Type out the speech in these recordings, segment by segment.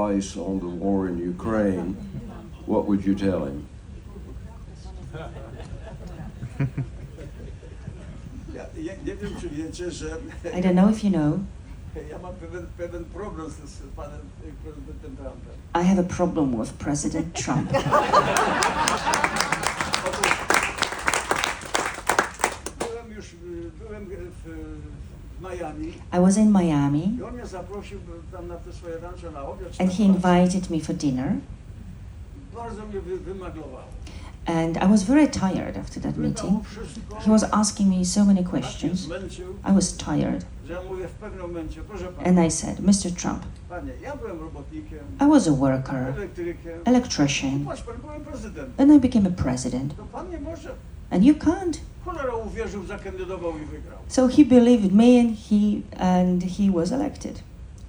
advice on the war in Ukraine, what would you tell him? Nie wiem, czy wiecie, że I don't know if you know, ja mam pewien problem z panem prezydentem Trumpem. I have a problem with President Trump. Byłem w Miami. I was in Miami I on mnie zaprosił tam na te swoje rancho na obiad. and he invited me for dinner. Bardzo mnie wymaglowało. And I was very tired after that meeting. He was asking me so many questions. I was tired. Że ja mówię w pewnym momencie, proszę pana, And I said, Mr. Trump, panie, ja byłem robotnikiem, I was a worker, elektrykiem, electrician, patrz pan, byłem prezydentem. and I became a president. To pan nie może, And you can't. cholera uwierzył, zakandydował i wygrał. So he believed me and he was elected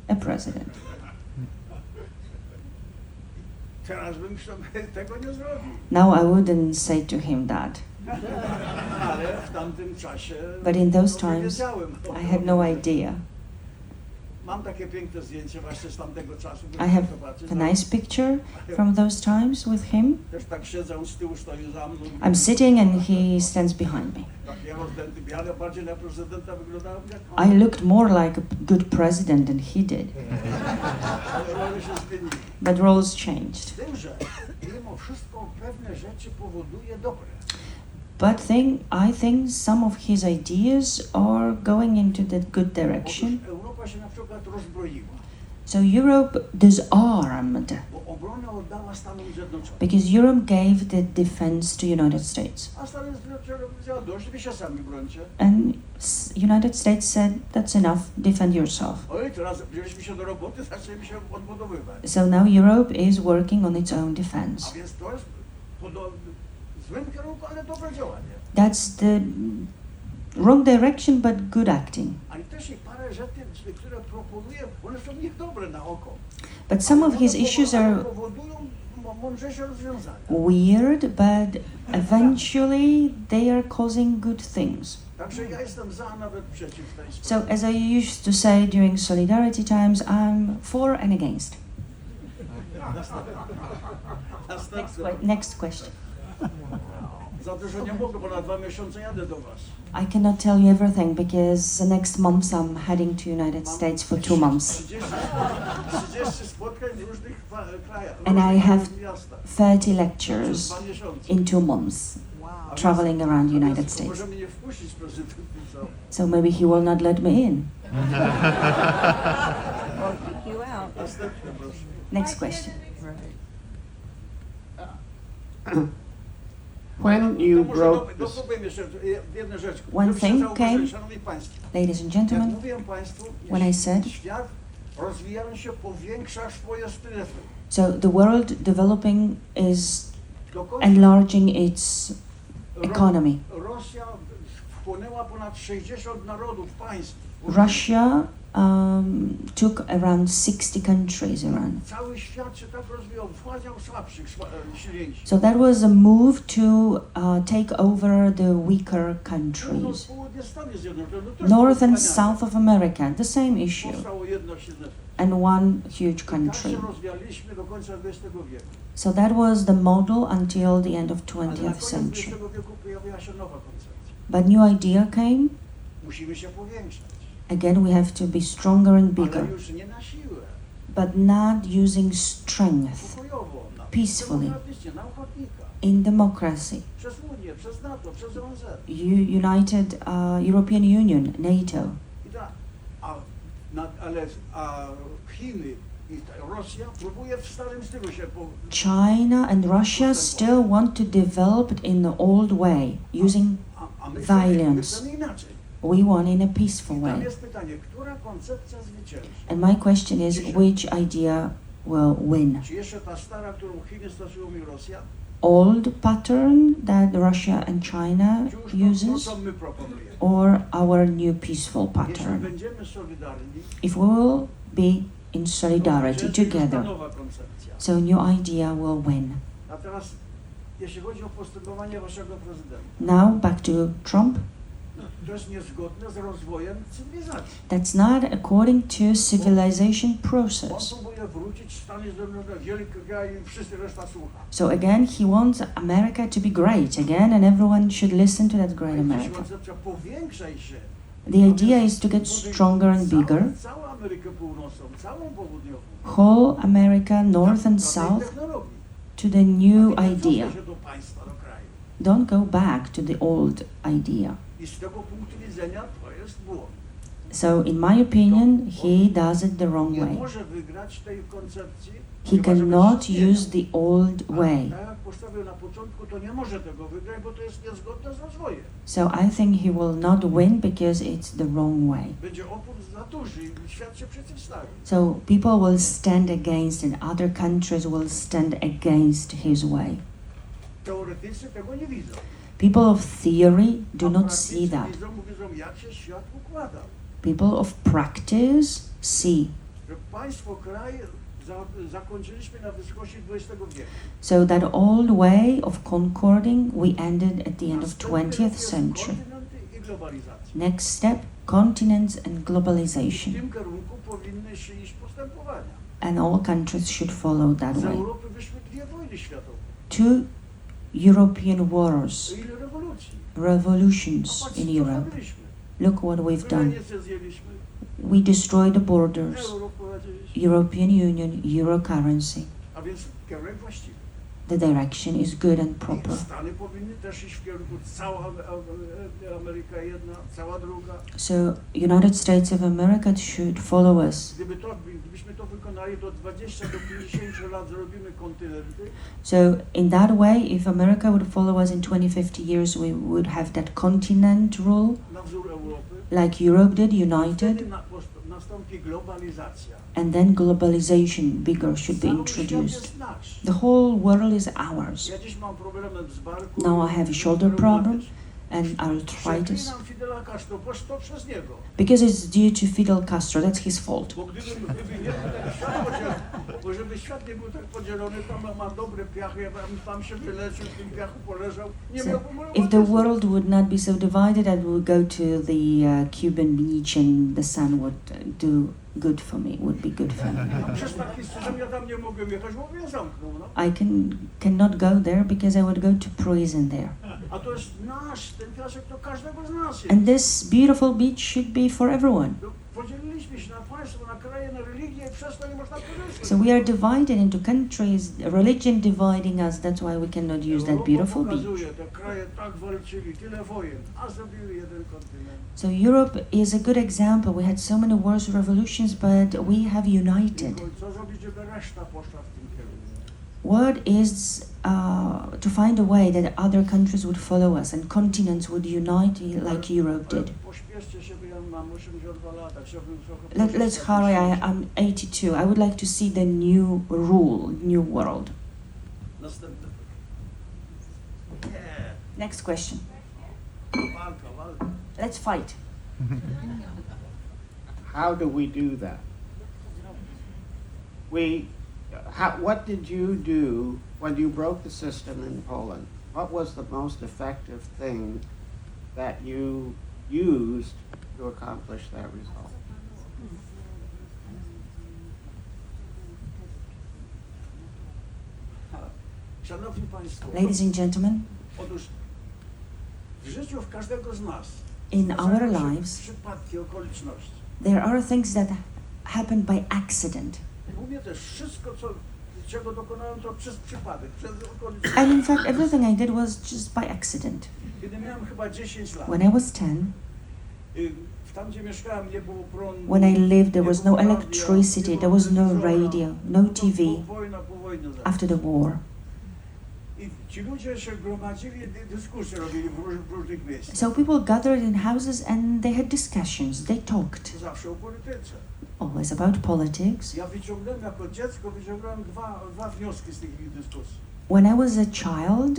a president. Teraz bym tego nie zrobił. Now I wouldn't say to him that. Ale w tamtym czasie But in those to times, wiedziałem. I had no idea. Mam takie piękne zdjęcie właśnie z tamtego czasu. I have a nice picture from those times with him. Też tak siedzę, on z tyłu stoi za mną. I'm sitting and he stands behind me. Takie rozdęty, ale bardziej na prezydenta wyglądałem jak I on. looked more like a good president than he did. Ale role się zmieniły. But roles changed. Z tym, że mimo wszystko pewne rzeczy powoduje dobre. But I think some of his ideas are going into the good direction. Otóż Europa się na przykład rozbroiła, So Europe disarmed bo obronę oddała Stanom Zjednoczonym. because Europe gave the defense to United States. A Stany Zjednoczone powiedziały, dość, wy się sami brońcie. And United States said, that's enough, defend yourself. Oj, teraz wzięliśmy się do roboty, zaczęliśmy się odbudowywać. So now Europe is working on its own defense. A więc to jest w złym kierunku, ale dobre działanie. That's the wrong direction, but good acting. Ale też i parę rzeczy, które proponuję, one są niedobre na oko. But some of his issues are powodują mądrzejsze rozwiązania. weird, but eventually they are causing good things. Także ja jestem za, nawet przeciw tej So sprawie. as I used to say during solidarity times, I'm for and against. Next question. Za dużo nie mogę, bo na 2 miesiące jadę do was. I cannot tell you everything because the next month I'm heading to United States for 2 months. 30 spotkań w różnych krajach, w And I różnych have miastach. 30 Przez lectures 2 miesiące. in 2 months, traveling around the United States. Może mnie nie wpuścić prezydentem, co? So maybe he will not let me in. Następne, proszę. Next question. When you To może broke dopowiem jeszcze jedną rzecz. One Żebyście thing zauważyli, came- Szanowni Państwo, Ladies and jak gentlemen, mówiłem Państwu, when I said, świat rozwijając się powiększa swoje strefy. so the world developing is Do końca enlarging its economy. Rosja wchłonęła ponad 60 narodów, państw. Russia took around 60 countries around. Cały świat się tak rozwijał, wchłaniał słabszych, silniejszych. So that was a move to take over the weaker countries. Południe Stany Zjednoczone, to też North and wchłaniało. South of America, the same issue, Powstało jedno silne. and one huge I tak country. się rozwijaliśmy do końca XX wieku. So that was the model until the end of Ale na 20th koniec century. XX wieku pojawiła się nowa koncepcja. But new idea came. Musimy się powiększać, Again, we have to be stronger and bigger, ale już nie na siłę, but not using strength, pokojowo, Peacefully. demokratycznie, na ochotnika, in democracy. przez Unię, przez NATO, przez ONZ. United European Union, NATO. I tak, a Chiny i Rosja próbuje w starym stylu się China and Russia still want to develop it in the old way, using a my violence. chcemy inaczej. we want in a peaceful Tam way. jest pytanie, która koncepcja zwycięży? And my question is, which idea will win? Czy jeszcze ta stara, którą Chiny stosują i Rosja? Old pattern that Russia and China Czy już to, uses, co my proponujemy? or our new peaceful Jeśli pattern? będziemy solidarni, If we will be in to solidarity zwycięży już ta together, nowa koncepcja. so new idea will win. A teraz, jeśli chodzi o postępowanie waszego prezydenta, Now back to Trump. To jest niezgodne z rozwojem cywilizacji. That's not according to civilization On process. próbuje wrócić Stany Zjednoczone, wielki kraj i wszyscy reszta słucha. So again, he wants America to be great again, and everyone should listen to that great America. Koncepcja powiększaj się. The idea is to get stronger and bigger. Całą Amerykę Północną, całą południową. Whole America, north and Żadnej south, technologii. to the new Nie idea. cofnę się do państwa, do kraju. Don't go back to the old idea. I z tego punktu widzenia to jest błąd. So, in my opinion, he does it the wrong Nie way. może wygrać tej koncepcji. He cannot use the old way. Tak jak postawił na początku, to nie może tego wygrać, bo to jest niezgodne z rozwojem. So, I think he will not win because it's the wrong way. Będzie opór z natury i świat się przeciwstawi. So, people will stand against, and other countries will stand against his way. Teoretycy tego nie widzą. People of theory do A not see praktycy that. widzą, jak się świat układał. People of practice see. Że państwo, kraj zakończyliśmy na wysokości XX wieku. So that old way of concording, we ended at the end of Następny 20th jest century. kontynenty i globalizacja. Next step, continents and W globalization. tym kierunku powinny się iść postępowania. And all countries should follow that Z way. Europy wyszły 2 wojny światowe. 2 European wars, Ile rewolucji. revolutions Patrz, in co Europe. zrobiliśmy. Look what we've done. Granicę zjęliśmy, We destroyed the borders, euro wprowadziliśmy. European Union, euro currency. A więc kierunek właściwy. The direction is good and proper. Stany powinny też iść w kierunku cała Ameryka jedna, cała druga. So United States of America should follow us. Gdybyśmy to wykonali do 20 do 50 lat zrobimy kontynenty, So in that way, if America would follow us in 20-50 years, we would have that continent rule, na wzór Europy. like Europe did, Wtedy united, nastąpi globalizacja. and then globalization bigger should be Cały świat introduced. jest nasz. The whole world is ours. Ja dziś mam problemem z barku. Now I have a shoulder problem and arthritis Przeklinam Fidela Castro, bo to przez niego. because it's due to Fidel Castro. That's his fault. Bo gdyby nie był ten świat podzielony, bo żeby świat nie był tak podzielony, tam ma dobre piachy, ja bym tam się wyleczył, w tym piachu poleżał, nie So, miałbym if the world would not be so divided, I would go to the Cuban beach and the sun would do good for me. Would be good for me. A przez taki system ja tam nie mogłem jechać, bo mnie zamknął, no. I cannot go there because I would go to prison there. A to jest nasz, ten piasek to każdego z nas jest. And this beautiful beach should be for everyone. No, podzieliliśmy się na państwo, na kraje, na religię i przez to nie można korzystać. So we are divided into countries, religion dividing us. That's why we cannot use that Europa beautiful beach. pokazuje, te kraje tak walczyli, tyle wojen, a zrobili jeden kontynent. So Europe is a good example. We had so many wars, revolutions, but we have united. Co zrobić, żeby reszta poszła w tym kierunku? What is to find a way that other countries would follow us and continents would unite like Europe did. Pośpieszcie się, bo ja mam 82 lata, chciałbym trochę Let's hurry. I'm 82. I would like to see the new rule, new world. Następne. Nie, Next question. walka. Let's fight. How do we do that? What did you do when you broke the system in Poland? What was the most effective thing that you used to accomplish that result? Szanowni Państwo, Ladies and gentlemen, otóż w życiu każdego z nas in zdarzają our się lives, przypadki, okoliczności. there are things that happen by accident. U mnie też wszystko, czego dokonałem, to przez przypadek, przez okoliczności. And in fact, everything I did was just by accident. Kiedy miałem chyba 10 lat, When I was 10, tam gdzie mieszkałem nie było prądu, when I lived, there nie was było no radia, electricity, nie there było was no telewizora. radio, no TV Wojna po wojnie zaraz. after the war. I ci ludzie się gromadzili, dyskusje robili w różnych miejscach. So people gathered in houses and they had discussions, they talked, Zawsze o polityce. always about politics. Ja wyciągnąłem jako dziecko, dwa wnioski z tych dyskusji. When I was a child,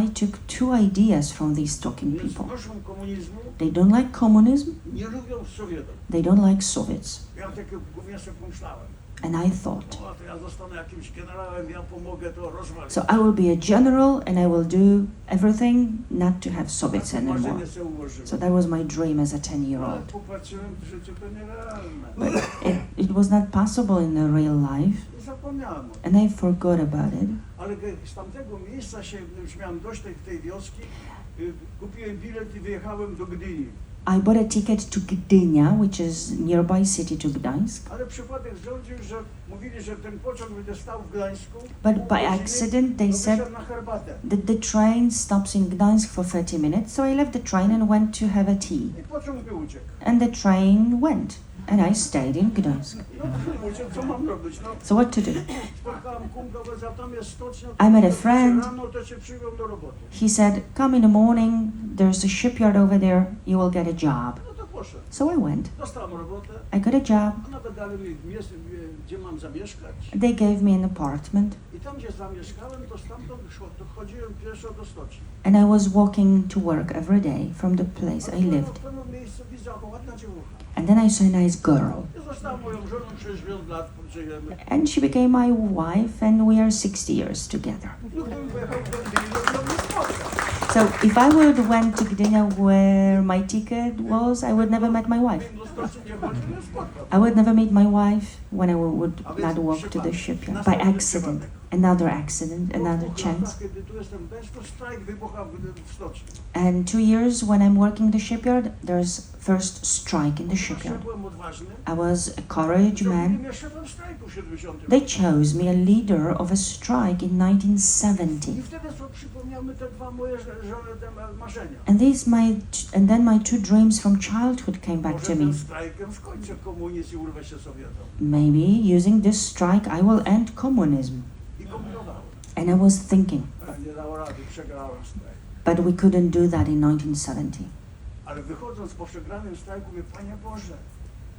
I took 2 ideas from these talking Nie people. znoszą komunizmu, They don't like communism, nie lubią Sowietów. they don't like Soviets. Ja takie wniosek pomyślałem. And I thought, O, to ja zostanę jakimś generałem, ja pomogę to rozwalić. so I will be a general and I will do everything not to have Soviets Takie anymore. marzenie sobie ułożyłem. So that was my dream as a Ale 10-year-old. popatrzyłem w życiu, to nierealne. But it was not possible in the real life, I zapomniałem o tym. and I forgot about it. Ale z tamtego miejsca się, już miałem dość tej wioski, kupiłem bilet i wyjechałem do Gdyni. I bought a ticket to Gdynia, which is nearby city to Gdansk. Ale przypadek zrządził, że mówili, że ten pociąg będzie stał w Gdańsku. But pół by godziny, accident, they to said wyszedłem na herbatę. that the train stops in Gdansk for 30 minutes, so I left the train and went to have a tea. I pociąg by uciekł. And the train went, and I stayed in Gdansk. No uciekł, co mam robić? No, So what to do? spotkałem kumpla, że tam jest stocznia. I met a to friend. Rano to cię przyjmą do roboty. He said, come in the morning, there's a shipyard over there, you will get a job. No to poszedłem. So I went. Dostałem robotę, I got a job. a nawet dali mi miejsce, gdzie mam zamieszkać. They gave me an apartment, I tam, gdzie zamieszkałem, to stamtąd to chodziłem pieszo do stoczni. and I was walking to work every day from the place I lived. W pewnym miejscu widzę, jaka ładna dziewucha. And then I saw a nice girl, I została moją żoną, 60 lat żyjemy. and she became my wife, and we are 60 years together. No bym pojechał do Gdyni, to mnie spotkał. So if I would went to Gdynia where my ticket was, I would never met my wife. Do stoczni nie chodził, nie spotkał. I would never meet my wife when I would not walk to the shipyard. By accident. Another accident, another chance. Kiedy tu jestem bez, to strajk wybucha w stoczni. And 2 years when I'm working the shipyard, there's first strike in the Ja shipyard. byłem odważny. I was a courage Zrobili man. mnie szefem strajku w 70. They chose me a leader of a strike in 1970. I wtedy sobie przypomniały te dwa moje żony, te marzenia. And then my two dreams from childhood came back Może to me. tym strajkiem skończę komunizm i urwę się Sowietom. Maybe using this strike I will end communism. I kombinowałem. And I was thinking, Ale nie dało rady, przegrałem strajk. but we couldn't do that in 1970. Ale wychodząc po przegranym strajku, mówię, Panie Boże,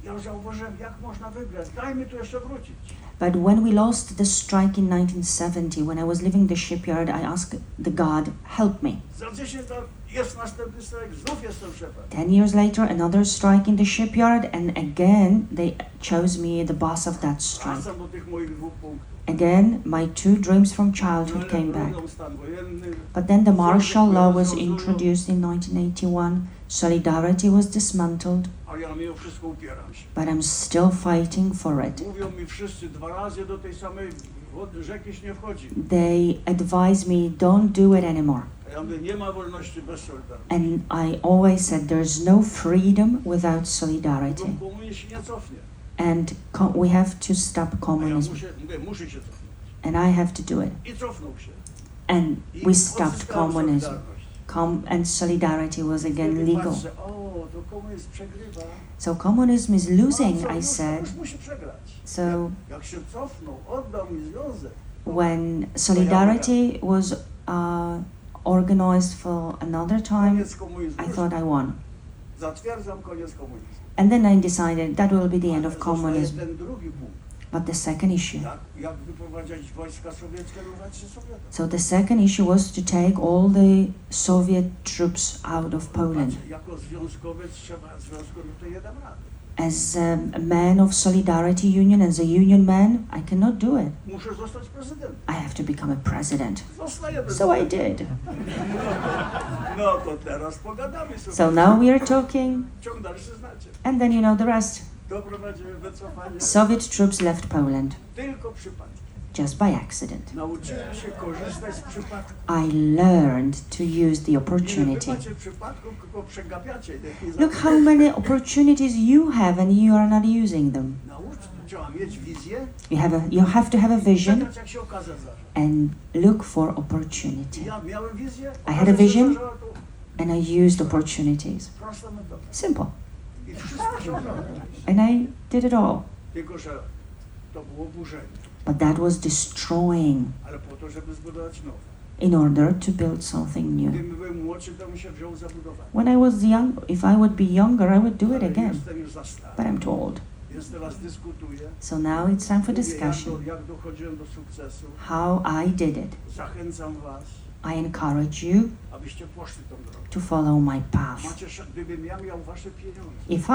ja zauważyłem, jak można wygrać. Daj mi tu jeszcze wrócić. But when we lost the strike in 1970, when I was leaving the shipyard, I asked the God, help me. Za 10 lat jest następny strajk, znów jestem szefem. 10 years later, another strike in the shipyard, and again they chose me the boss of that strike. Wracam do tych moich 2 punktów. Again, my two dreams from childhood came back. Bronią stan wojenny. But then the martial law was introduced in 1981, solidarity was dismantled, A ja mimo wszystko upieram się. but I'm still fighting for it. Mówią mi wszyscy 2 razy do tej samej rzeki nie wchodzi. They advise me, don't do it anymore. A ja mówię, nie ma wolności bez solidarności. And I always said there's no freedom without solidarity. Bo komunizm się nie cofnie. And we have to stop A ja communism. muszę się cofnąć. And I have to do it. I cofnął się. And I we stopped odzyskałem communism. solidarność. And solidarity was again Wtedy legal. patrzę, o, to komunizm przegrywa. So communism is losing, A co, I już said. musi przegrać. So Jak się cofnął, oddał mi związek. when solidarity was organized for another time, Koniec komunizmu. I thought I won. Zatwierdzam koniec komunizmu. And then I decided that will be the end of Ale zostaje communism. ten drugi punkt. But the second issue. Jak wyprowadzić wojska sowieckie, równać się Sowietom. So the second issue was to take all the Soviet troops out of Poland. Jako związkowiec trzeba związkowi to nie dam rady. As a man of Solidarity Union, as a union man, I cannot do it. Muszę zostać prezydentem. I have to become a president. Zostaję So I prezydentem. did. No to teraz pogadamy sobie. So now we are talking, Ciąg dalszy znacie. and then you know the rest. Doprowadzimy wycofanie. Soviet troops left Poland Tylko przypadki. just by accident. Nauczyłem się korzystać z przypadku. I learned to use the Nie opportunity. macie przypadków, tylko przegapiacie. Look how many opportunities you have and you are not using them. Trzeba mieć wizję, You have to have a vision czekać jak się okaże zdarza. and look for opportunity. Ja miałem wizję, I had a okaże się vision. zdarzyła, to And I used opportunities. prosta metoda. Simple. I wszystko się udało. And I did it all. Tylko, że to było burzenie. But that was destroying Ale po to, żeby zbudować nowe. in order to build something new. Gdybym był młodszy, to bym się wziął za budowanie. When I was young, if I would be younger, I would do it Ale again. jestem już za stary. But I'm too old. Więc teraz dyskutuję. So now it's time for Mówię, discussion. jak dochodziłem do sukcesu. How I did it. Zachęcam was. I encourage you abyście poszli tą drogą. to follow my path. Macie, gdybym ja miał wasze pieniądze, If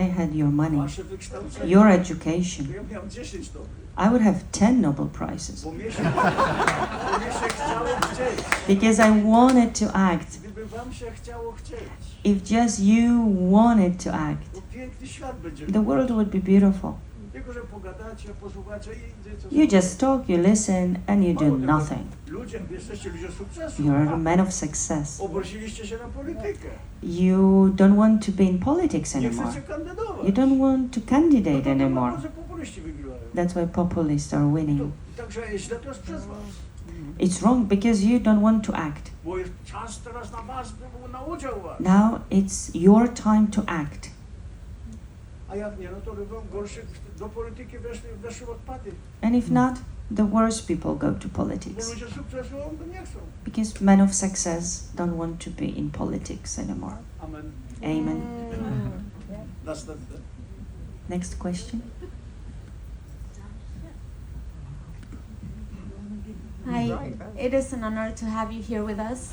I had your money, wasze wykształcenie, your education, to ja miał 10 dobrych. I would have 10 Nobel Prizes. Bo mnie się chciało chcieć. Because I wanted to act. Gdyby wam się chciało chcieć, If just you wanted to act, to piękny świat będzie. the world would be beautiful. Tylko, że pogadacie, posłuchacie i You just talk, you listen, and you do nothing. Ludzie, jesteście ludzie sukcesu. You're a man of success. Obróciliście się na politykę. You don't want to be in politics Nie anymore. chcecie kandydować. You don't want to candidate anymore. Może populiści wygrywają. That's why populists are winning. Także źle to jest przez was. It's wrong because you don't want to act. Bo jest czas teraz na was, na udział was. Now it's your time to act. A jak nie, no to robią gorsze, do polityki weszły odpady. And if not, the worst people go to Bo politics. ludzie sukcesu nie chcą. Because men of success don't want to be in politics anymore. Amen. Amen. Następne. Next question. Hi, it is an honor to have you here with us.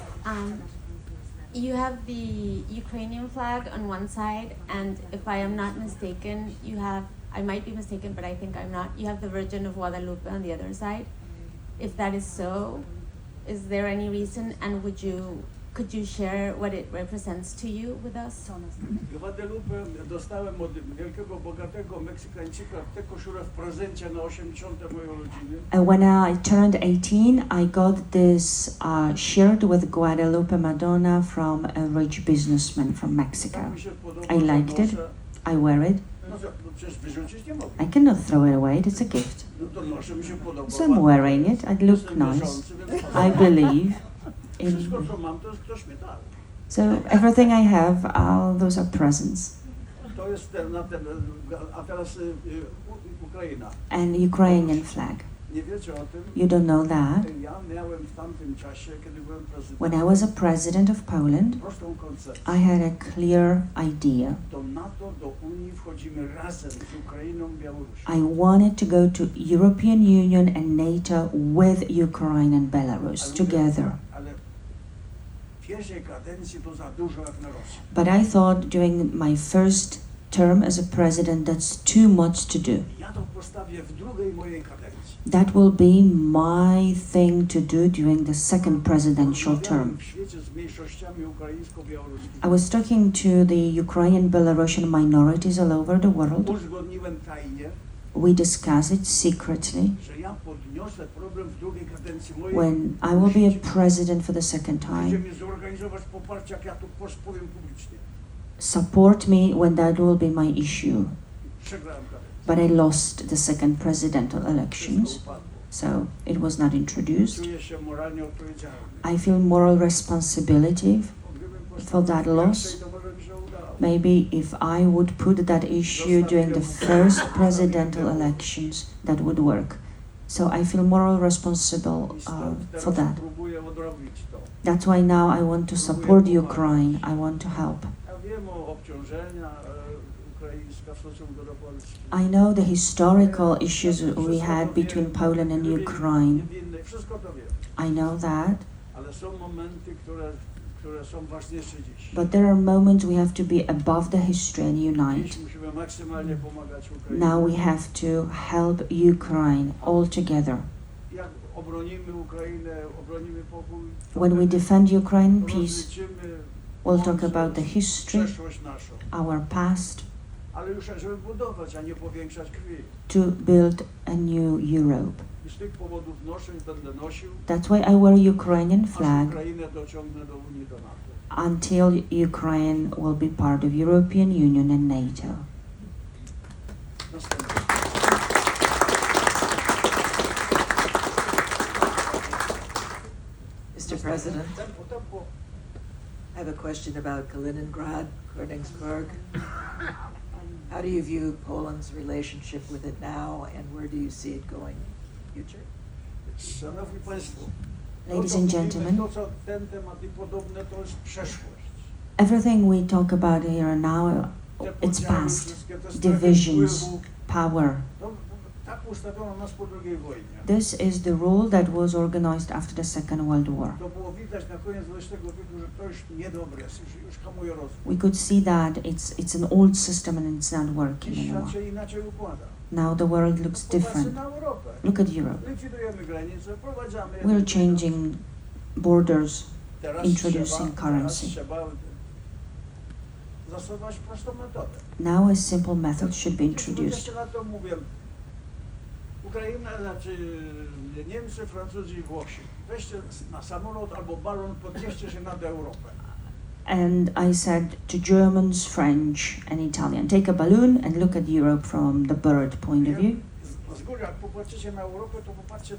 You have the Ukrainian flag on one side, and if I am not mistaken, you have, I might be mistaken, but I think I'm not, you have the Virgin of Guadalupe on the other side. If that is so, is there any reason, and could you share what it represents to you with us? Guadalupe dostałem od wielkiego, bogatego Meksykańczyka tę koszulę w prezencie na 80. mojej rodziny. When I turned 18, I got this shirt with Guadalupe Madonna from a rich businessman from Mexico. Tak mi się podoba, I że liked it. noszę. I wear it. No przecież wyrzucić nie mogę. I cannot throw it away, it's a gift. No to noszę, mi się podoba. So I'm wearing it, I look Jestem nice. wierzący, więc I believe wszystko, in... co mam, to jest ktoś mi dał. So everything I have, all those are presents. To jest a teraz Ukraina. And Ukrainian flag. Nie wiecie o tym? You don't know that. Ja miałem w tamtym czasie, kiedy byłem When I prezydentem, was a president of Poland, prostą koncepcję. I had a clear idea. Do NATO, do Unii wchodzimy razem z Ukrainą, Białorusią. I wanted to go to European Union and NATO with Ukraine and Belarus together. Ale w pierwszej kadencji to za dużo jak na Rosję. But I thought during my first term as a president, that's too much to do. Ja to postawię w drugiej mojej kadencji. That will be my thing to do during the second presidential term. Rozmawiałem w świecie z mniejszościami ukraińsko-białoruskimi. I was talking to the Ukrainian Belarusian minorities all over the world. Uzgodniłem tajnie, We discussed it secretly. że ja podniosę problem w drugiej kadencji mojej. When I will be a president for the second Musicie time, mi zorganizować poparcie, jak ja to powiem publicznie. support me when that will be my issue. Przegrałem kadencję. But I lost the second presidential Wszystko elections, upadło. so it was not introduced. Czuję się moralnie odpowiedzialny. I feel moral responsibility. Gdybym For that postawił loss, więcej, to może by się udało. Maybe if I would put that issue during the first presidential elections, that would work. So I feel moral responsible I stąd for teraz that. próbuję odrobić to. That's why now I want to support Ukraine. I want to help. Ja wiem o obciążenia ukraińska w stosunku do Polski. I know the historical issues we had between Poland and Ukraine. Niewinny, wszystko to wiem. I know that. Ale są momenty, które są ważniejsze dziś. But there are moments we have to be above the history and unite. Dziś musimy maksymalnie pomagać Ukrainie. Now we have to help Ukraine all together. Jak obronimy Ukrainę, obronimy pokój, to When we wtedy defend Ukraine peace, rozliczymy we'll talk mądrze about the history, przeszłość naszą. our past, Ale już żeby budować, a nie powiększać krwi. to build a new Europe. I z tych powodów noszę i będę nosił, That's why I wear Ukrainian aż flag Ukrainę dociągnę do Unii, do NATO. until Ukraine will be part of European Union and NATO. Następny. Mr. President, Tempo. I have a question about Kaliningrad, Königsberg. How do you view Poland's relationship with it now, and where do you see it going in the future? Szanowni Państwo, Ladies to, co and mówimy, gentlemen, to co ten temat i podobne, to jest przeszłość. everything we talk about here now, Te it's podziały, past. wszystkie te strefy Divisions, wpływu, power. to tak Tak ustawiono nas po II wojnie. This is the rule that was organized after the Second World War. To było widać na koniec XX wieku, że to już niedobre jest, już hamuje rozwój. We could see that it's an old system and it's not working Dziś świat anymore. się inaczej układa. Now the world looks Popatrzcie different. na Europę. Look at Europe. Likwidujemy granice, wprowadzamy... We're changing borders, Teraz introducing currency. Trzeba zastosować prostą metodę. Now a simple method should be introduced. 20 lat temu mówiłem, Ukraina, znaczy Niemcy, Francuzi i Włosi, weźcie na samolot albo balon, podnieście się nad Europę. And I said to Germans, French and Italian, take a balloon and look at Europe from the bird point of view. Z góry, jak popatrzycie na Europę, to popatrzcie,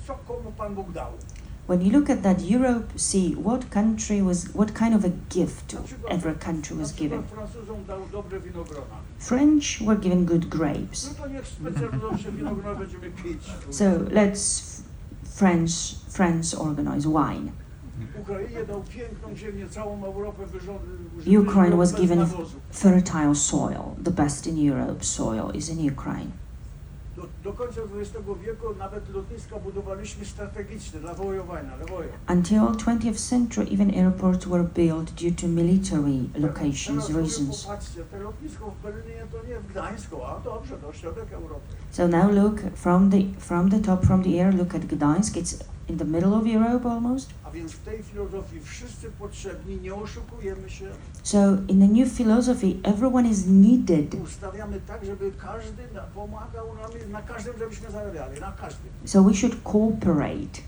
co komu Pan Bóg dał. When you look at that Europe, see what kind of a gift Na przykład- every country was na given. przykład Francuzom dał dobre winogrona. French were given good grapes. No to niech specjalizują się winogrona, będziemy pić. So let's France organize wine. Ukrainie dał piękną ziemię, całą Europę wyrządził. Ukraine was given fertile soil. The best in Europe soil is in Ukraine. Do końca XX wieku nawet lotniska budowaliśmy strategiczne dla wojowania, dla wojen. Until 20th century, even airports were built due to military locations, Teraz reasons. popatrzcie, te lotnisko w Berlinie to nie w Gdańsku, a dobrze, to środek Europy. So now look from the top, from the air, look at Gdansk. It's in the middle of Europe almost. A więc w tej filozofii wszyscy potrzebni, nie oszukujemy się. So in the new philosophy, everyone is needed. Ustawiamy tak, żeby każdy pomagał nam, na każdym, żebyśmy zarabiali, na każdym. So we should cooperate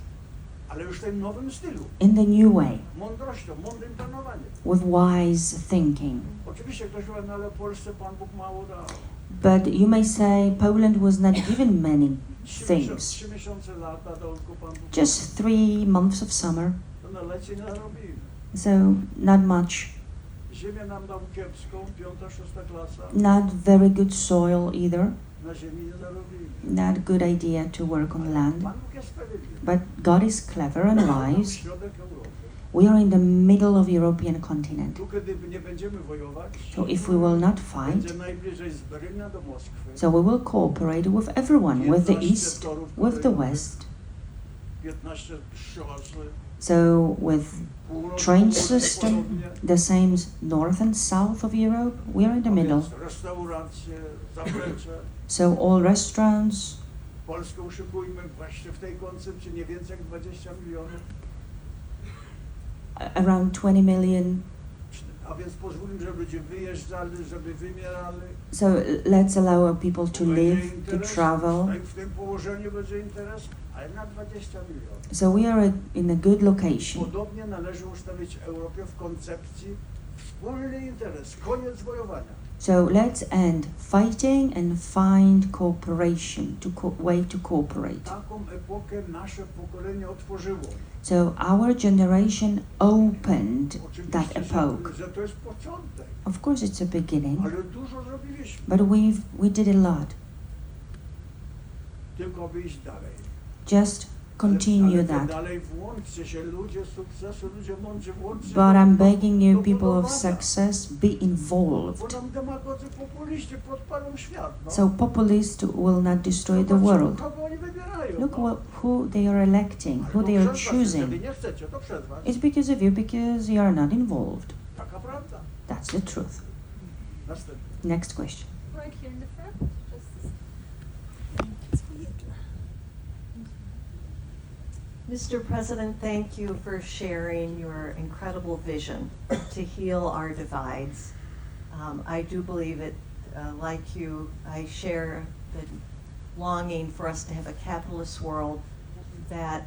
Ale już w tym nowym stylu, in the new way, mądrością, mądrym planowaniem. with wise thinking. Oczywiście ktoś powie, no ale Polsce Pan Bóg mało dał. But you may say Poland was not given many 3 miesiące lata dał tylko Pan Bóg. just 3 months of summer, To na lecie nie zarobili. so not much, Ziemię nam dał kiepską, 5., 6. klasa. not very good soil either, Na ziemi nie zarobili. not good idea to work on land. Pan Bóg jest sprawiedliwy. But God is clever and wise. Środek Europy. We are in the middle of European continent. Tu kiedy nie będziemy wojować, So if we will not fight, będzie najbliżej z Berlina do Moskwy. so we will cooperate with everyone, with the East, with the West. 15 trzoszy, So with północ, train południe, system, podobnie. the same as north and south of Europe, we are in the A middle. więc restauracje, zaplecze. So all restaurants, Polskę uszykujmy właśnie w tej koncepcji nie więcej jak 20 milionów. around 20 million. A więc pozwólmy, żeby ludzie wyjeżdżali, żeby wymierali. So let's allow people to Będzie live, to interes, travel. W tym położeniu będzie interes, ale na 20 milionów. So we are in a good location. Podobnie należy ustawić Europie w koncepcji wspólny interes, koniec wojowania. So let's end fighting and find cooperation, way to cooperate. Taką epokę nasze pokolenie otworzyło. So our generation opened that Oczywiście, epoch. że to jest początek, Of course it's a beginning, ale dużo zrobiliśmy, but we did a lot. tylko by iść dalej. Just continue ale that. dalej włączcie się, ludzie sukcesu, ludzie mądrzy, włączcie się. But I'm begging you, do people of budowania. success, be Bo involved. nam demagodzy, populiści podpalą świat. No. So populists will not destroy the Zobaczcie, world. kogo oni wybierają, Look no. who they are electing, Ale who to they are przez was, jeżeli choosing. nie chcecie, to przez was. It's because of you, because you are not involved. Taka prawda. That's the truth. Następny. Next question. Right here in the front. Mr. President, thank you for sharing your incredible vision to heal our divides. I do believe it, like you, I share the longing for us to have a capitalist world that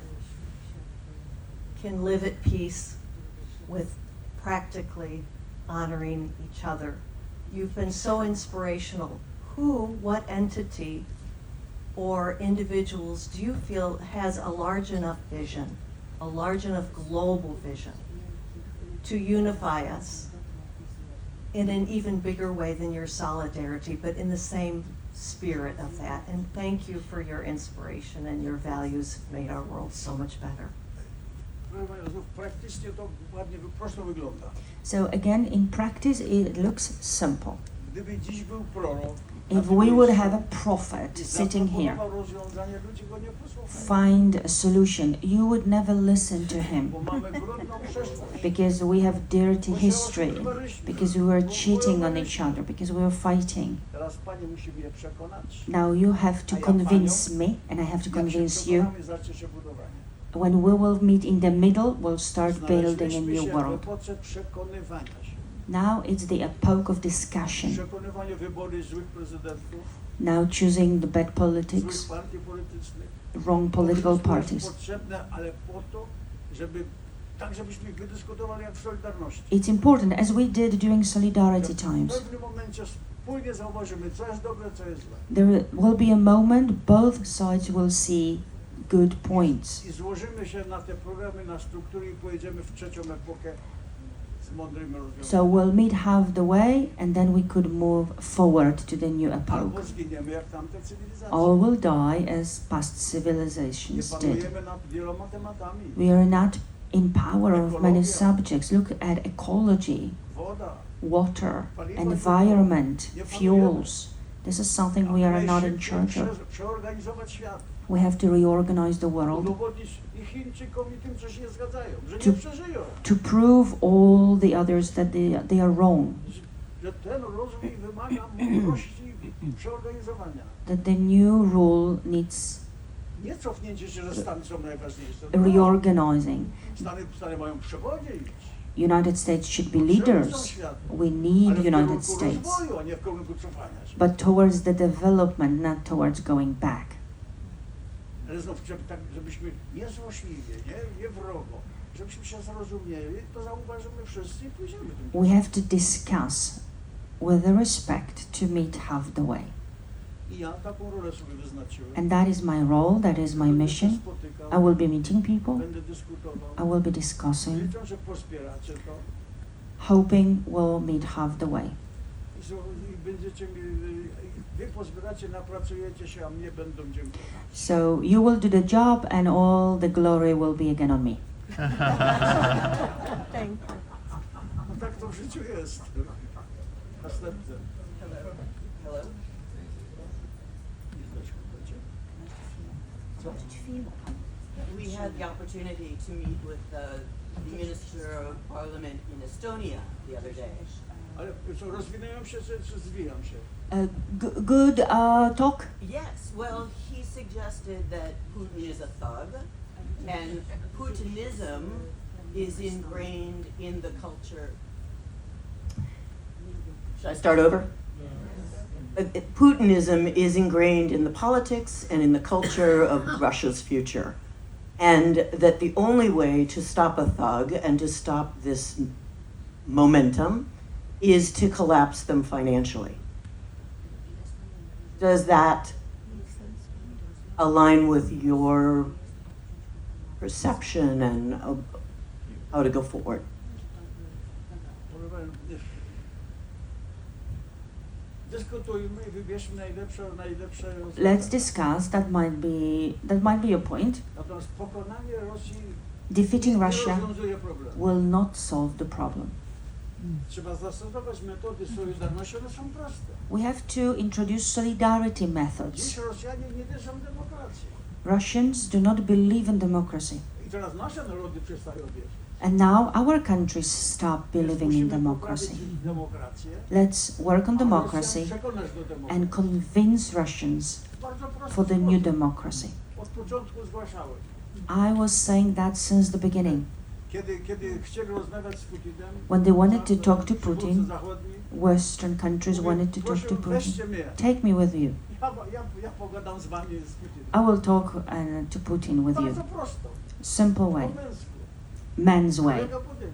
can live at peace with practically honoring each other. You've been so inspirational. What entity or individuals do you feel has a large enough vision, a large enough global vision to unify us in an even bigger way than your solidarity, but in the same spirit of that? And thank you for your inspiration, and your values have made our world so much better. Praktycznie to ładnie, prosto wygląda. So again, in practice, it looks simple. Gdyby dziś był prorok, If we would have a prophet sitting here, rozwiązanie, ludzi go nie posłuchają. find a solution, you would never listen to him. Bo mamy brudną przeszłość. Because we have dirty history, because we were cheating on each other, because we were fighting. Teraz Pani musi mnie przekonać. Now you have to convince me, and I have to convince you. Zacznie się budowanie. When we will meet in the middle, we'll start building a Znaleźliśmy new się w world. epoce przekonywania się. Now it's the epoch of discussion. Przekonywanie wybory złych prezydentów, Now choosing the bad złych politics, partii politycznych. wrong political To jest parties. potrzebne, ale po to, żeby tak, żebyśmy wydyskutowali jak w Solidarności. It's important, as we did during Solidarity W times. pewnym momencie wspólnie zauważymy, co jest dobre, co jest złe. There will be a moment both sides will see good points. I złożymy się na te programy, na struktury i pojedziemy w trzecią epokę z mądrymi So rozwiązaniami. we'll meet half the way, and then we could move forward to the new epoch. Albo zginiemy jak tamte cywilizacje. All will die as past Nie civilizations did. panujemy nad wieloma tematami. We are not in power of many subjects. Look at ecology, Woda. water, environment, fuels. This is something we are not in charge of. Przeorganizować świat. We have to reorganize the world Udowodnić i Chińczykom i tym, co się nie zgadzają, że To- nie przeżyją. to prove all the others that they are wrong, Że ten rozwój wymaga mądrości przeorganizowania. that the new rule needs Nie cofnięcie się, że Stany są najważniejsze. reorganizing. Stany mają przewodzić. United States should be Potrzebne są leaders. światu, We need ale w United kierunku States, rozwoju, a nie w kierunku cofania się. but towards the development, not towards going back. Ale znów, żebyśmy nie złośliwie, nie wrogo, żebyśmy się zrozumieli, to zauważymy wszyscy i pójdziemy tym. We have to discuss with respect to meet half the way. I ja taką rolę sobie wyznaczyłem. And that is my role, that is my Będę się mission. spotykał, I will be meeting people, będę dyskutował. I will be discussing, Liczę, że pospieracie to hoping we'll meet half the way. i będziecie mi, wy pozbieracie, napracujecie się, a mnie będą dziękować. So you will do the job and all the glory will be again on me. Thank you. No tak to w życiu jest. Następne. Hello. Co? We had the opportunity to meet with the Minister of Parliament in Estonia the other day. Ale co, rozwinęłam się, czy zwijam się? Good talk. Yes, well, he suggested that Putin is a thug, and Putinism is ingrained in the culture. Should I start over? Putinism is ingrained in the politics and in the culture of Russia's future. And that the only way to stop a thug and to stop this momentum is to collapse them financially. Does that align with your perception and how to go forward? Dyskutujmy i wybierzmy najlepsze Let's discuss. That might be a point. Natomiast pokonanie Rosji Defeating nie Russia rozwiązuje problemu. will not solve the problem. Trzeba zastosować metody solidarności, one są proste. We have to introduce solidarity Dziś methods. Rosjanie nie wierzą w demokrację. Russians do not believe in democracy. I teraz nasze narody przestają wierzyć. And now our countries stop believing in Musimy democracy. poprawić demokrację, Let's work on a democracy Rosjan przekonać do demokracji. and convince Russians Bardzo prosty for the new sposób. democracy. Od początku zgłaszałem. I was saying that since the beginning. Kiedy chcieli rozmawiać z Putinem, When they wanted to talk to przywódcy Putin, zachodni, Western countries mówię, wanted to talk proszę, to Putin. weźcie mnie. Take me with you. Ja pogadam z wami z Putinem. I will talk to Putin with you. Bardzo prosto, Simple po way. męsku. Man's way. Kolega Putin,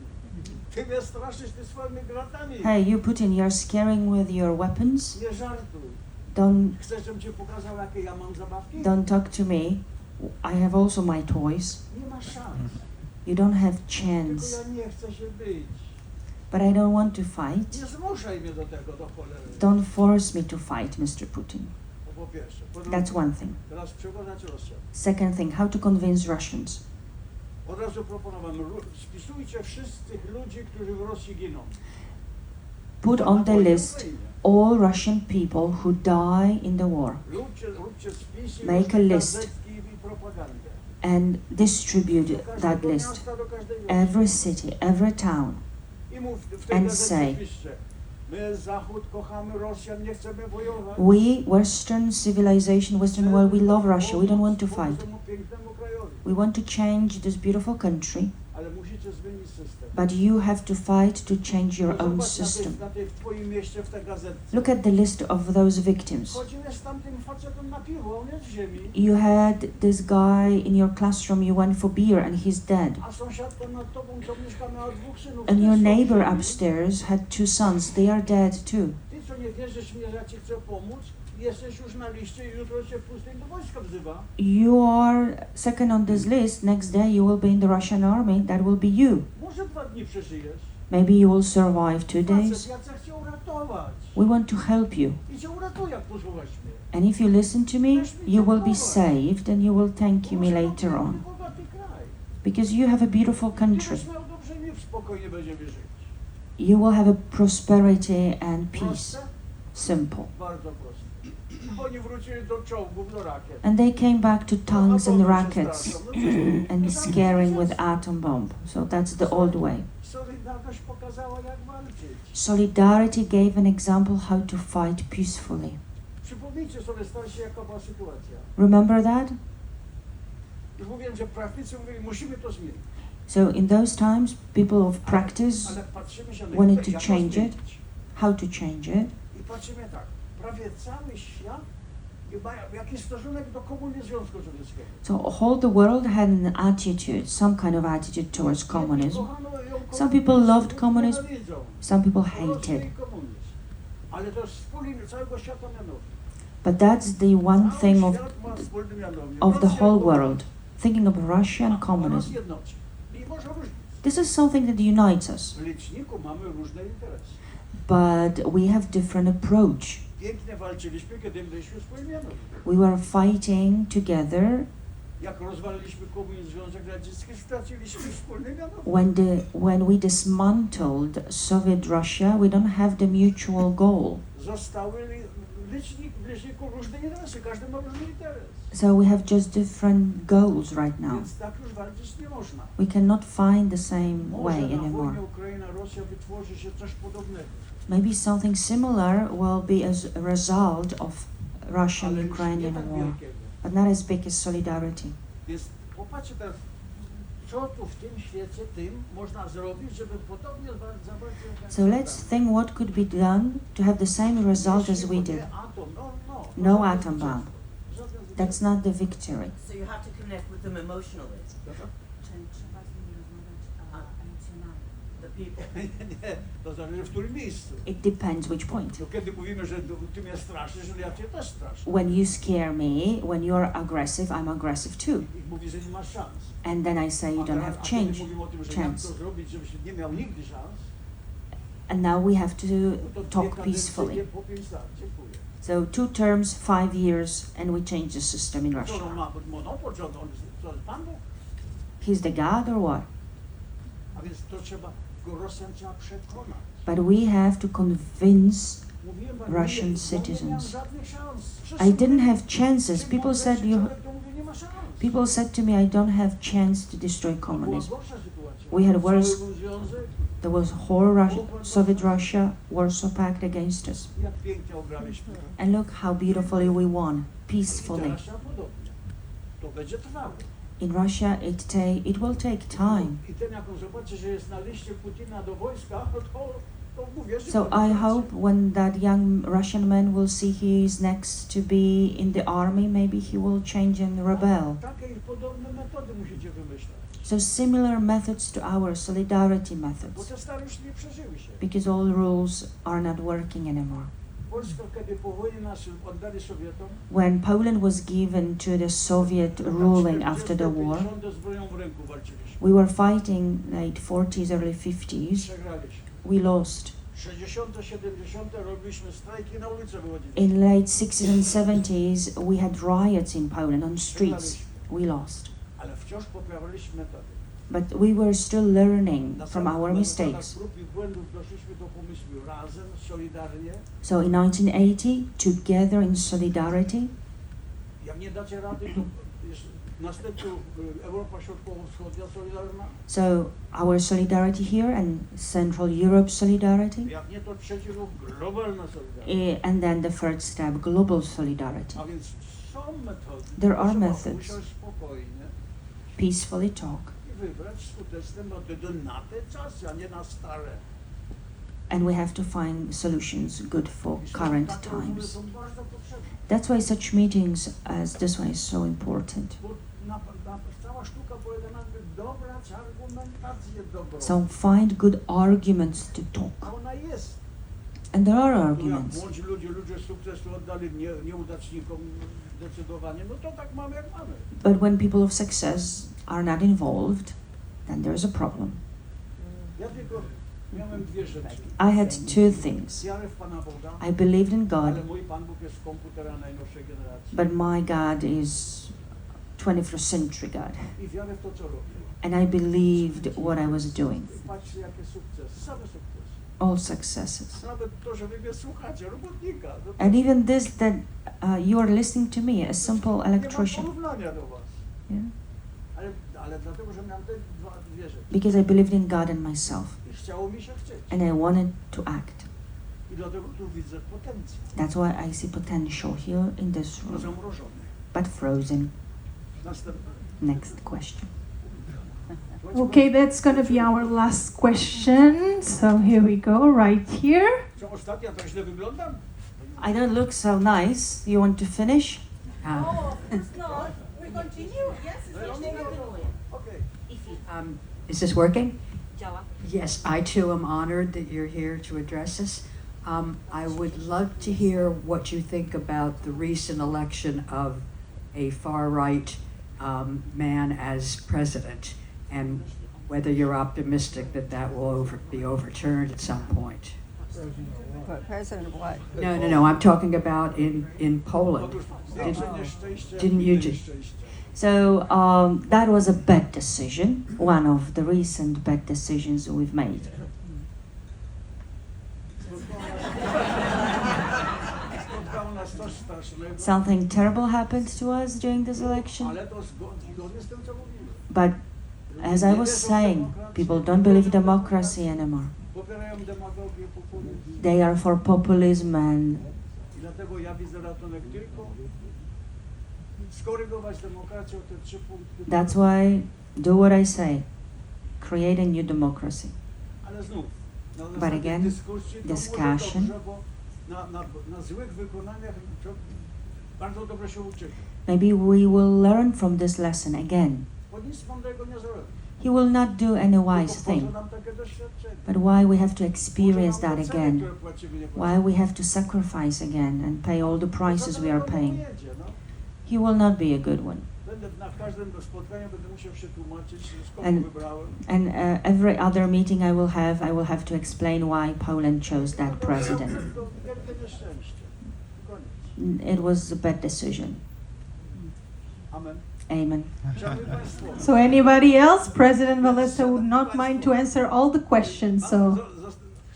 ty mnie straszysz ty swoimi gratami. Hey, you Putin, you're scaring with your weapons. Nie żartuj. Don't Chcesz, żebym ci pokazał, jakie ja mam zabawki? don't talk to me. I have also my toys. Nie ma szans. You don't have Tylko chance. ja nie chcę się bić. But I don't want to fight. Nie zmuszaj mnie do tego, do cholery. Don't force me to fight, Mr. Putin. To po pierwsze. Po That's drugie, one thing. teraz przekonać Rosjan. Second thing, how to convince Russians. Od razu proponowałem, spisujcie wszystkich ludzi, którzy w Rosji giną. put Kto on na the wojnie list Ukrainie. all Russian people who die in the war Róbcie spisy, Make a różne list. gazetki i propagandę. and distribute Do that każdego list. miasta, do każdej wioski. Every city, every town. I mów w tej and gazecie say, piszcie, my Zachód kochamy Rosjan, nie chcemy wojować. We, Western civilization, Western world, we love Russia. We don't want to fight. Temu pięknemu krajowi. We want to change this beautiful country, Ale musicie zmienić system. but you have to fight to change your own Zobacz system. na tej w twoim mieście w tej gazetce. Look at the list of those victims. Chodziłeś z tamtym facetem na piwo, on jest w ziemi. You had this guy in your classroom, you went for beer and he's dead. A sąsiadka nad tobą, co mieszka, miała 2 synów. And też your są w neighbor ziemi. upstairs had 2 sons, they are dead too. Ty, co nie wierzysz mnie, że ja ci chcę pomóc, jesteś już na liście i jutro cię pustyń do wojska wzywa. You are second on this list, next day you will be in the Russian army, that will be you. Może 2 dni przeżyjesz. Maybe you will survive 2 days. Facet, ja chcę cię uratować. We want to help you. I cię uratuję, jak posłuchasz mnie. And if you listen to me, you will be saved and you will thank me later on. Bogaty kraj. Because you have a beautiful country. Będziesz miał dobrze, my spokojnie będziemy żyć. You will have a prosperity and peace. Proste? Simple. Bardzo proste. Oni wrócili do czołgów, do rakiet. And they came back to tanks and No, rockets and scaring with atom bomb. So that's the old way. Solidarność pokazała, jak walczyć. Solidarity gave an example how to fight peacefully. Przypomnijcie sobie starsi, jaka była sytuacja. Remember that? Już mówiłem, że praktycy mówili, musimy to zmienić. So in those times, people of practice Ale patrzymy się na wanted jak to to change it. zmienić. How to change it. I patrzymy tak, prawie cały świat ma jakiś stosunek do komunizmu Związku Sowieckiego. So all the world had an attitude, some kind of attitude towards communism. Some people loved communism, some people hated. Ale to jest wspólny całego świata mianownik. But that's the one Cały thing świat ma wspólny mianownik. of the Rosja whole była- world, thinking of Russia and ma nas communism. jednoczy. I może różnic. This is something that unites us, W liczniku mamy różne interesy. but we have different approach. Pięknie walczyliśmy, kiedy byliśmy wspólny mianownik. We were fighting together Jak rozwaliliśmy komunizm, Związek Radziecki, straciliśmy wspólny mianownik. when we dismantled Soviet Russia. We don't have the mutual goal. Zostały w liczniku różne interesy, każdy ma różny interes. So we have just different goals right now. Więc tak już walczyć nie można. We cannot find the same Może way na anymore. wojnie Ukraina-Rosja wytworzy się coś podobnego. Maybe something similar will be as a result of Ale Russian-Ukrainian już nie tak war, wielkiego. but not as big as solidarity. Więc popatrzcie teraz, co tu w tym świecie tym można zrobić, żeby podobnie zawalczyć. So let's think what could be done to have the same result as we did. No atom bomb. That's not the victory. So you have to connect with them emotionally, the people. Nie, to zależy w którym miejscu. It depends which point. No, kiedy mówimy, że ty mnie straszysz, no ja cię też straszę. When you scare me, when you're aggressive, I'm aggressive too. I mówi, że nie masz szans. And then I say you don't have A kiedy change, mówimy o tym, że jak chance. to zrobić, żebyś nie miał nigdy szans, And now we have to no to talk 2 kadencje peacefully. nie po 5 lat. Dziękuję. So 2 terms, 5 years, and we change the system in Co Russia. on ma monopol, co jest Pan Bóg? He's the God or what? A więc to trzeba, Rosjan trzeba przekonać. But we have to convince Mówiłem wam, Russian nie miałem citizens. żadnych szans. I didn't have chances. Czym People said mądrzejszy you. człowiek, to mówi, nie ma szans. People said to me, I don't have chance to destroy To była communism. gorsza sytuacja. We had worse- Cały był związek, There was whole Soviet Russia, Warsaw Pact against us. jak pięknie obraliśmy. And look how beautifully we won, I peacefully. teraz trzeba podobnie. To będzie trwało. In Russia, it will take time. I ten, jak on zobaczy, że jest na liście Putina do wojska, to mówię, że So I hope when that young Russian man will see he is next to be in the army, maybe he will change and rebel. Takie i podobne metody musicie wymyślać. So similar methods to our solidarity Bo methods, te stare już nie przeżyły się. because all rules are not working anymore. Polska, kiedy po wojnie nas oddali Sowietom, When Poland was given to the Soviet ruling after the war, 50 z bronią w ręku walczyliśmy. we were fighting late 40s, early 50s. Przegraliśmy. We lost. 60., 70. robiliśmy strajki, na ulicę wychodziliśmy. In late 60s and 70s, we had riots in Poland on streets. We lost. Ale wciąż poprawiliśmy metody. But we were still learning Na from samych our metodach mistakes. prób i błędów doszliśmy do pomysłu razem, solidarnie. So in 1980, together in solidarity, Jak nie dacie rady, to jest następna Europa Środkowo-Wschodnia solidarna. so our solidarity here and Central Europe solidarity, Jak nie, to trzeci ruch globalna solidarność. and then the third step, global solidarity. A więc są metody. There are Trzeba methods. usiąść spokojnie Peacefully talk. i wybrać skuteczne metody na te czasy, a nie na stare. And we have to find solutions good for I current takie rozmowy times. są bardzo potrzebne. That's why such meetings as this one is so important. Bo cała sztuka polega na tym, dobrać argumentację dobrą. So find good arguments to A talk. ona jest. And there are Jak arguments. młodzi ludzie sukcesu oddali nieudacznikom zdecydowanie, no to tak mamy jak mamy. But when people of success are not involved, then there's a problem. Ja tylko miałem dwie rzeczy. I had two things. Wiarę w Pana Boga, I believed in God, ale mój Pan Bóg jest komputera najnowszej generacji. but my God is 21st century God. I wiarę w to, co robię. And I believed what I was doing. I patrzcie, jakie sukcesy, same sukcesy. All successes. Nawet to, że wy mnie słuchacie, robotnika. No to And even this that you are listening to me, a simple nie mam electrician. porównania do was. Yeah? Ale dlatego, że miałem te dwie rzeczy. Because I believed in God and myself. I chciało mi się chcieć. And I wanted to act. I dlatego tu widzę potencjał. That's why I see potential here in this To room. zamrożony. But frozen. Następny. Next question. Okay, that's going to be our last question. So here we go, right here. Co ostatnia, tak źle wyglądam? I don't look so nice. You want to finish? Okej. Is this working? Yes, I too am honored that you're here to address us. I would love to hear what you think about the recent election of a far-right man as president, and whether you're optimistic that that will be overturned at some point. President of what? No, I'm talking about in Poland. Otóż większe nieszczęście, didn't you inne ju- nieszczęście. So that was a bad decision, one of the recent bad decisions we've made. Spotkało nas coś strasznego, Something terrible happened to us during this election. ale to zgodnie z tym, co mówiłem. But as I was saying, people don't believe democracy anymore. Popierają demagogię, populizm. They are for populism, and I dlatego ja widzę ratunek tylko skorygować demokrację o te 3 punkty. that's why do what I say. Create a new democracy. Ale znów, na But zasadzie again, dyskusji to discussion. może dobrze, bo na złych wykonaniach to bardzo dobrze się uczymy. Maybe we will learn from this lesson again. Bo nic mądrego nie zrobi. He will not do any wise Tylko po thing. co nam takie doświadczenie? But why we have to Po co experience nam that te ceny, again? które płacimy, nie Why płacimy? we have to sacrifice again and pay all the prices we are paying? Jedzie, no. He will not be a good one. Będę na każdym spotkaniu będę musiał się tłumaczyć, skąd And- wybrałem. And every other meeting I will have to explain why Poland chose that president. To wielkie nieszczęście. Koniec. It was a bad decision. Amen. Amen. Szanowni Państwo. So anybody else? President Walesa would not mind to answer all the questions. So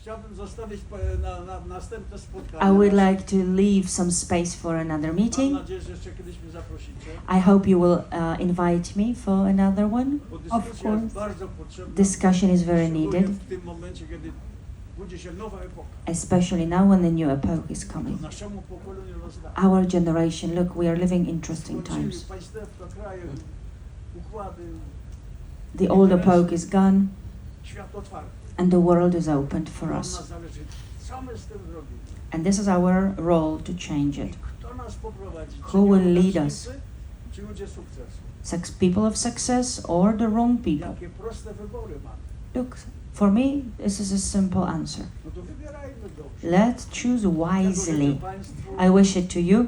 Chciałbym zostawić na następne spotkanie. I would like to leave some space for another Mam meeting. nadzieję, że jeszcze kiedyś mnie zaprosicie. I hope you will invite me for another one. Bo Of dyskusja jest course. bardzo potrzebna. Discussion is very Szczególnie needed, w tym momencie, kiedy budzi się nowa epoka. especially now when the new epoch is coming. Naszemu pokoleniu rozdaje. Our generation, look, we are living interesting times. Państwa, kraje, układy, The old epoch is gone, świat otwarty. and the world is opened for Od us. nas zależy, co my z tym zrobimy. And this is our role to change it. Kto nas poprowadzi? Czy Who will lead nieudacznicy, czy ludzie sukcesu? People of success or the wrong people? Jakie proste wybory mamy. Look, for me, this is a simple answer. No to wybierajmy dobrze. Let's choose Ja to wisely. życzę Państwu. I wish it to you,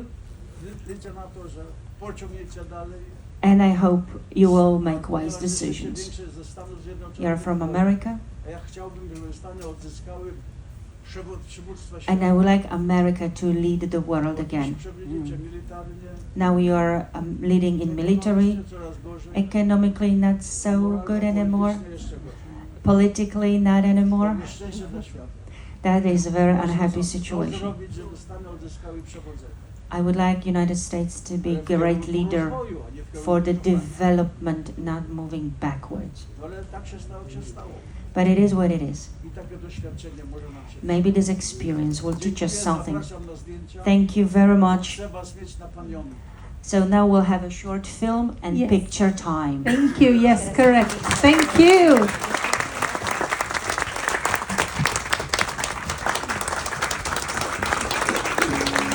Liczę na to, że pociągniecie dalej. and I hope you will make Ponieważ wise jesteście decisions. większe ze Stanów Zjednoczonych. You're from America, A ja chciałbym, żeby Stany odzyskały Przywództwa And I would like America to lead the world again. Now we are leading in military, economically not so good anymore, politically not anymore. That is a very unhappy situation. I would like United States to be great leader for the development, not moving backwards. But it is what it is. Maybe this experience will teach us something. Thank you very much. So now we'll have a short film and Yes. picture time. Thank you. Yes, correct. Thank you.